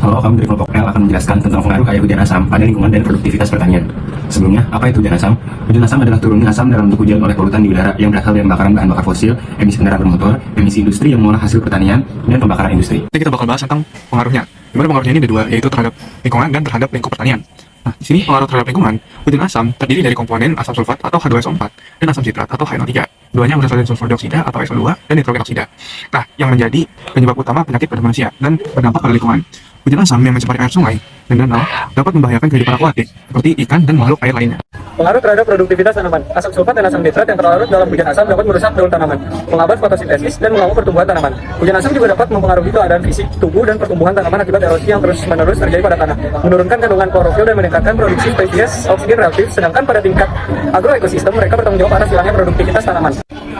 Halo, kami dari kelompok L akan menjelaskan tentang pengaruh air hujan asam pada lingkungan dan produktivitas pertanian. Sebelumnya, apa itu hujan asam? Hujan asam adalah turunnya asam dalam bentuk hujan oleh polutan di udara yang berasal dari pembakaran bahan bakar fosil, emisi kendaraan bermotor, emisi industri yang mengolah hasil pertanian, dan pembakaran industri. Jadi kita bakal bahas tentang pengaruhnya. Dimana pengaruhnya ini ada dua, yaitu terhadap lingkungan dan terhadap lingkup pertanian. Nah, di sini pengaruh terhadap lingkungan, hujan asam terdiri dari komponen asam sulfat atau H2SO4 dan asam sitrat atau HNO3. Keduanya berasal dari sulfur dioksida atau SO2 dan nitrogen oksida. Nah, yang menjadi penyebab utama penyakit pada manusia dan berdampak pada lingkungan. Hujan asam yang mencemari air sungai dan danau dapat membahayakan kehidupan akuatik seperti ikan dan makhluk air lainnya. Pengaruh terhadap produktivitas tanaman. Asam sulfat dan asam nitrat yang terlarut dalam hujan asam dapat merusak daun tanaman, menghambat fotosintesis, dan mengganggu pertumbuhan tanaman. Hujan asam juga dapat mempengaruhi keadaan fisik tubuh dan pertumbuhan tanaman akibat erosi yang terus-menerus terjadi pada tanah, menurunkan kandungan klorofil dan meningkatkan produksi spesies oksigen reaktif, sedangkan pada tingkat agroekosistem mereka bertanggung jawab atas hilangnya produktivitas tanaman.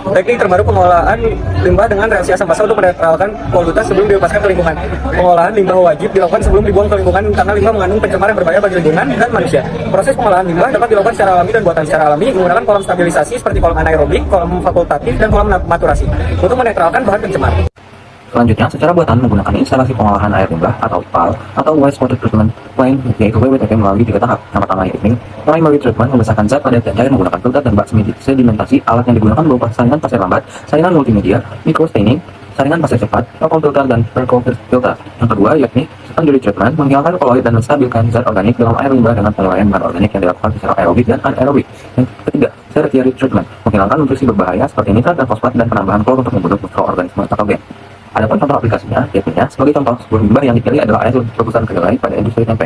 Teknik terbaru pengolahan limbah dengan reaksi asam basa untuk menetralkan polutan sebelum dilepaskan ke lingkungan. Pengolahan limbah wajib dilakukan sebelum dibuang ke lingkungan karena limbah mengandung pencemar yang berbahaya bagi lingkungan dan manusia. Proses pengolahan limbah dapat dilakukan secara alami dan buatan secara alami menggunakan kolam stabilisasi seperti kolam anaerobik, kolam fakultatif, dan kolam maturasi untuk menetralkan bahan pencemar. Selanjutnya, secara buatan menggunakan instalasi pengolahan air limbah atau IPAL atau Wastewater Treatment Plant, yaitu WWTP melalui 3 tahap. Yang pertama yaitu primary treatment, membesarkan zat padat dan cair menggunakan filter dan bak sedimentasi. Alat yang digunakan berupa saringan pasir lambat, saringan multimedia, microstaining, saringan pasir cepat, alkohol filter, dan perco filter. Yang kedua yakni secondary treatment, menghilangkan koloid dan menstabilkan zat organik dalam air limbah dengan penilaian bahan organik yang dilakukan secara aerobik dan anaerobik. Yang ketiga, tertiary treatment, menghilangkan nutrisi berbahaya seperti nitrat dan fosfat dan penambahan klor untuk membunuh mikroorganisme patogen. Adapun contoh aplikasinya, yaitu sebagai contoh sebuah limbah yang dipilih adalah air rebusan kedelai pada industri tempe.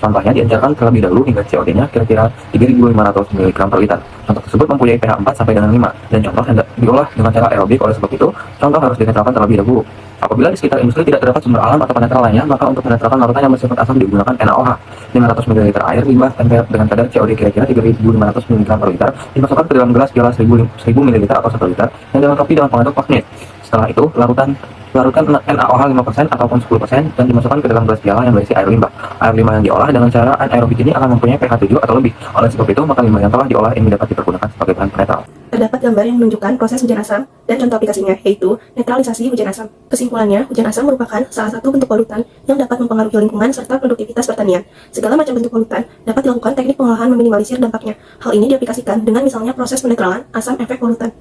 Contohnya diajarkan terlebih dahulu hingga COD-nya kira-kira 3.500 mg per liter. Contoh tersebut mempunyai pH 4 sampai dengan 5 dan contoh hendak diolah dengan cara aerobik. Oleh sebab itu, contoh harus dinetralkan terlebih dahulu. Apabila di sekitar industri tidak terdapat sumber alam atau penetral lainnya, maka untuk menetralkan larutan yang bersifat asam digunakan NaOH 500 ml air limbah tempe dengan kadar COD kira-kira 3.500 mg per liter dimasukkan ke dalam gelas piala 1000 ml atau 1 liter yang dilengkapi dengan pengaduk magnet. Setelah itu, larutkan NaOH 5% ataupun 10% dan dimasukkan ke dalam gelas piala yang berisi air limbah. Air limbah yang diolah dengan cara anaerobik ini akan mempunyai pH 7 atau lebih. Oleh sebab itu, maka limbah yang telah diolah ini dapat dipergunakan sebagai bahan penetral. Terdapat gambar yang menunjukkan proses hujan asam dan contoh aplikasinya, yaitu netralisasi hujan asam. Kesimpulannya, hujan asam merupakan salah satu bentuk polutan yang dapat mempengaruhi lingkungan serta produktivitas pertanian. Segala macam bentuk polutan dapat dilakukan teknik pengolahan meminimalisir dampaknya. Hal ini diaplikasikan dengan misalnya proses penetralan asam efek polutan.